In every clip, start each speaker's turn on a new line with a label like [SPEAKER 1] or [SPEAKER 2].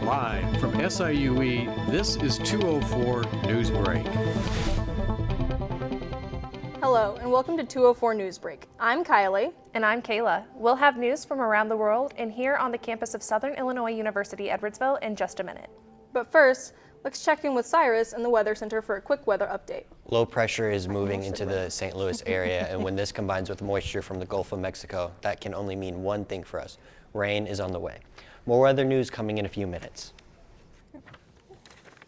[SPEAKER 1] Live from SIUE, this is 204 News Break.
[SPEAKER 2] Hello, and welcome to 204 News Break. I'm Kylie.
[SPEAKER 3] And I'm Kayla. We'll have news from around the world and here on the campus of Southern Illinois University, Edwardsville in just a minute.
[SPEAKER 2] But first, let's check in with Cyrus and the Weather Center for a quick weather update.
[SPEAKER 4] Low pressure is moving into the St. Louis area, and when this combines with moisture from the Gulf of Mexico, that can only mean one thing for us. Rain is on the way. More weather news coming in a few minutes.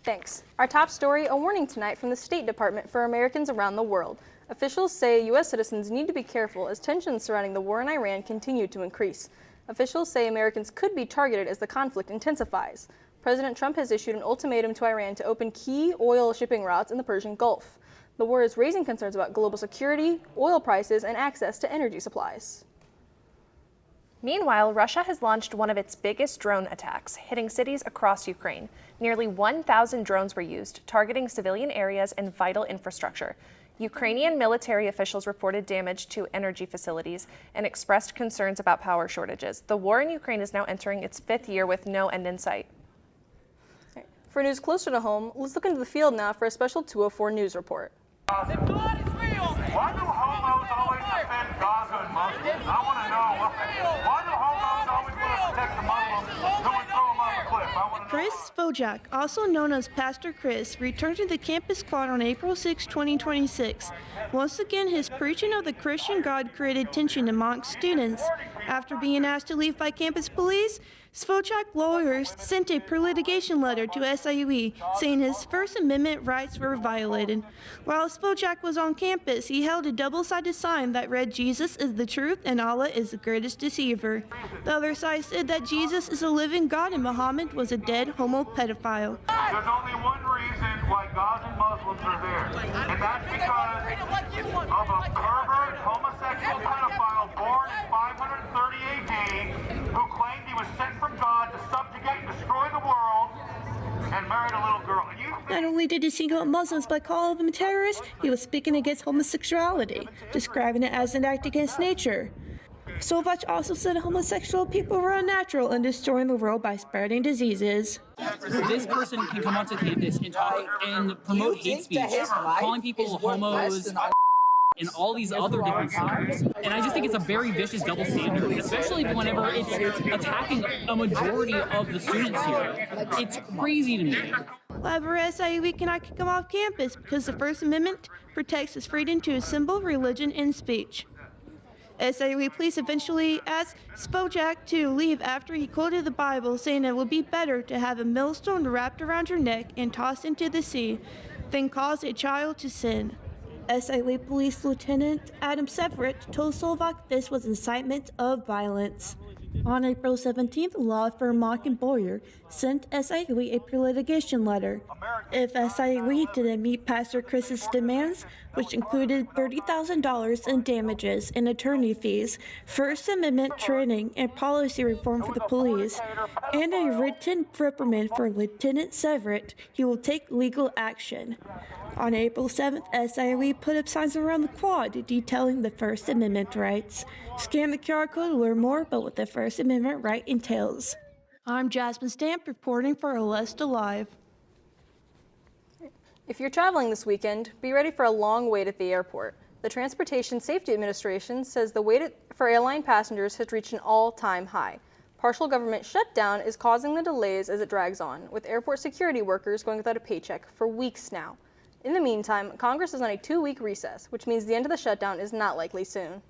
[SPEAKER 2] Thanks. Our top story, a warning tonight from the State Department for Americans around the world. Officials say U.S. citizens need to be careful as tensions surrounding the war in Iran continue to increase. Officials say Americans could be targeted as the conflict intensifies. President Trump has issued an ultimatum to Iran to open key oil shipping routes in the Persian Gulf. The war is raising concerns about global security, oil prices, and access to energy supplies.
[SPEAKER 3] Meanwhile, Russia has launched one of its biggest drone attacks, hitting cities across Ukraine. Nearly 1,000 drones were used, targeting civilian areas and vital infrastructure. Ukrainian military officials reported damage to energy facilities and expressed concerns about power shortages. The war in Ukraine is now entering its fifth year with no end in sight.
[SPEAKER 2] For news closer to home, let's look into the field now for a special 204 News report.
[SPEAKER 5] Why do homos always defend Gaza and Muslims? I want to know. Why do homos always want to protect the Muslims who would throw them off a cliff? I want to know.
[SPEAKER 6] Chris Spojak, also known as Pastor Chris, returned to the campus quad on April 6, 2026. Once again, his preaching of the Christian God created tension amongst students. After being asked to leave by campus police, Spojak lawyers sent a pre-litigation letter to SIUE saying his First Amendment rights were violated. While Spojak was on campus, he held a double-sided sign that read, "Jesus is the truth and Allah is the greatest deceiver." The other side said that Jesus is a living God and Muhammad was a dead homo pedophile.
[SPEAKER 5] There's only one reason why Gazan Muslims are there, and that's because of a pervert homosexual pedophile born in 530 AD who claimed he was sent from God to subjugate and destroy the world and married a little girl.
[SPEAKER 6] Not only did he single out Muslims by calling them terrorists, he was speaking against homosexuality, describing it as an act against nature. Sovach also said homosexual people were unnatural and destroying the world by spreading diseases.
[SPEAKER 7] This person can come onto campus and talk and promote hate speech, calling people homos and all these other different slurs. And I just think it's a very vicious double standard, especially whenever it's attacking a majority of the students here. It's crazy to me.
[SPEAKER 6] However, SIUE cannot kick him off campus because the First Amendment protects his freedom to assemble, religion, and speech. SIUE police eventually asked Spojak to leave after he quoted the Bible, saying it would be better to have a millstone wrapped around your neck and tossed into the sea than cause a child to sin. SIUE Police Lieutenant Adam Severett told Slovak this was incitement of violence. On April 17th, law firm Mock & Boyer sent SIUE a pre-litigation letter. If SIUE didn't meet Pastor Chris's demands, which included $30,000 in damages and attorney fees, First Amendment training and policy reform for the police, and a written reprimand for Lieutenant Severett, he will take legal action. On April 7th, SIUE put up signs around the quad detailing the First Amendment rights. Scan the QR code to learn more about what the First Amendment right entails. I'm Jasmine Stamp reporting for Alesta Live.
[SPEAKER 2] If you're traveling this weekend, be ready for a long wait at the airport. The Transportation Safety Administration says the wait for airline passengers has reached an all-time high. Partial government shutdown is causing the delays as it drags on, with airport security workers going without a paycheck for weeks now. In the meantime, Congress is on a 2-week recess, which means the end of the shutdown is not likely soon.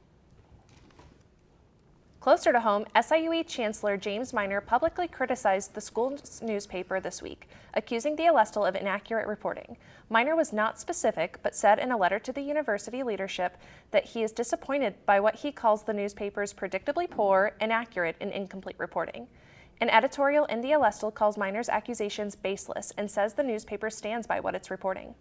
[SPEAKER 3] Closer to home, SIUE Chancellor James Minor publicly criticized the school's newspaper this week, accusing the Alestle of inaccurate reporting. Minor was not specific, but said in a letter to the university leadership that he is disappointed by what he calls the newspaper's predictably poor, inaccurate, and incomplete reporting. An editorial in the Alestle calls Minor's accusations baseless and says the newspaper stands by what it's reporting.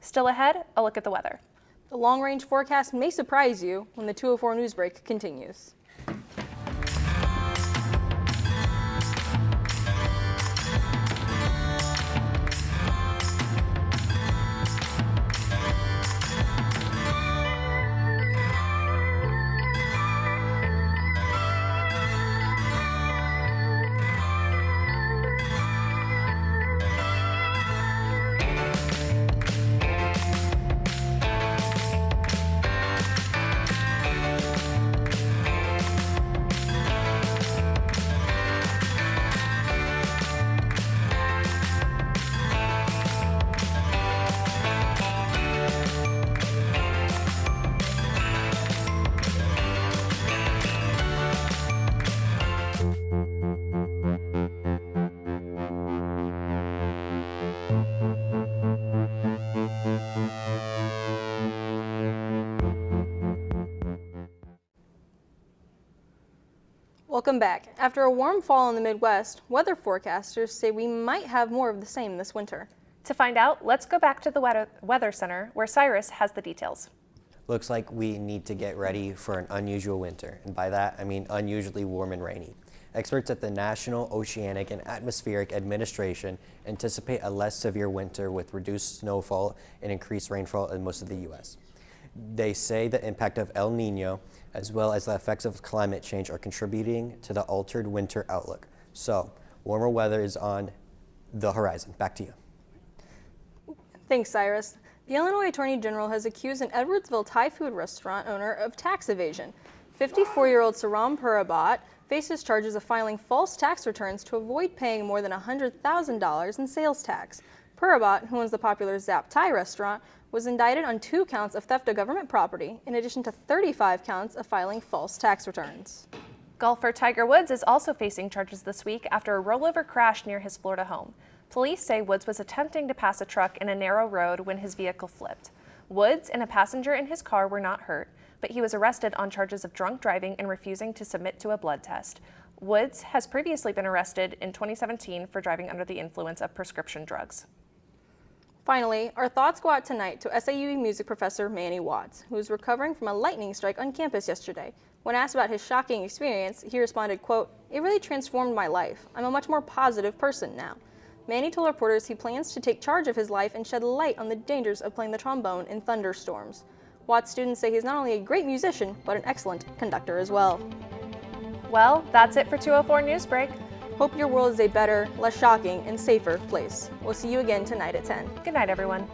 [SPEAKER 3] Still ahead, a look at the weather.
[SPEAKER 2] The long-range forecast may surprise you when the 204 News Break continues. Welcome back. After a warm fall in the Midwest, weather forecasters say we might have more of the same this winter.
[SPEAKER 3] To find out, let's go back to the Weather Center, where Cyrus has the details.
[SPEAKER 4] Looks like we need to get ready for an unusual winter, and by that I mean unusually warm and rainy. Experts at the National Oceanic and Atmospheric Administration anticipate a less severe winter with reduced snowfall and increased rainfall in most of the U.S. They say the impact of El Nino, as well as the effects of climate change, are contributing to the altered winter outlook. So, warmer weather is on the horizon. Back to you.
[SPEAKER 2] Thanks, Cyrus. The Illinois Attorney General has accused an Edwardsville Thai food restaurant owner of tax evasion. 54-year-old Saram Purabat faces charges of filing false tax returns to avoid paying more than $100,000 in sales tax. Purabat, who owns the popular Zap Thai restaurant, was indicted on 2 counts of theft of government property, in addition to 35 counts of filing false tax returns.
[SPEAKER 3] Golfer Tiger Woods is also facing charges this week after a rollover crash near his Florida home. Police say Woods was attempting to pass a truck in a narrow road when his vehicle flipped. Woods and a passenger in his car were not hurt, but he was arrested on charges of drunk driving and refusing to submit to a blood test. Woods has previously been arrested in 2017 for driving under the influence of prescription drugs.
[SPEAKER 2] Finally, our thoughts go out tonight to SIU music professor Manny Watts, who was recovering from a lightning strike on campus yesterday. When asked about his shocking experience, he responded, quote, "It really transformed my life. I'm a much more positive person now." Manny told reporters he plans to take charge of his life and shed light on the dangers of playing the trombone in thunderstorms. Watts students say he's not only a great musician, but an excellent conductor as well.
[SPEAKER 3] Well, that's it for 204 Newsbreak.
[SPEAKER 2] Hope your world is a better, less shocking, and safer place. We'll see you again tonight at 10.
[SPEAKER 3] Good night, everyone.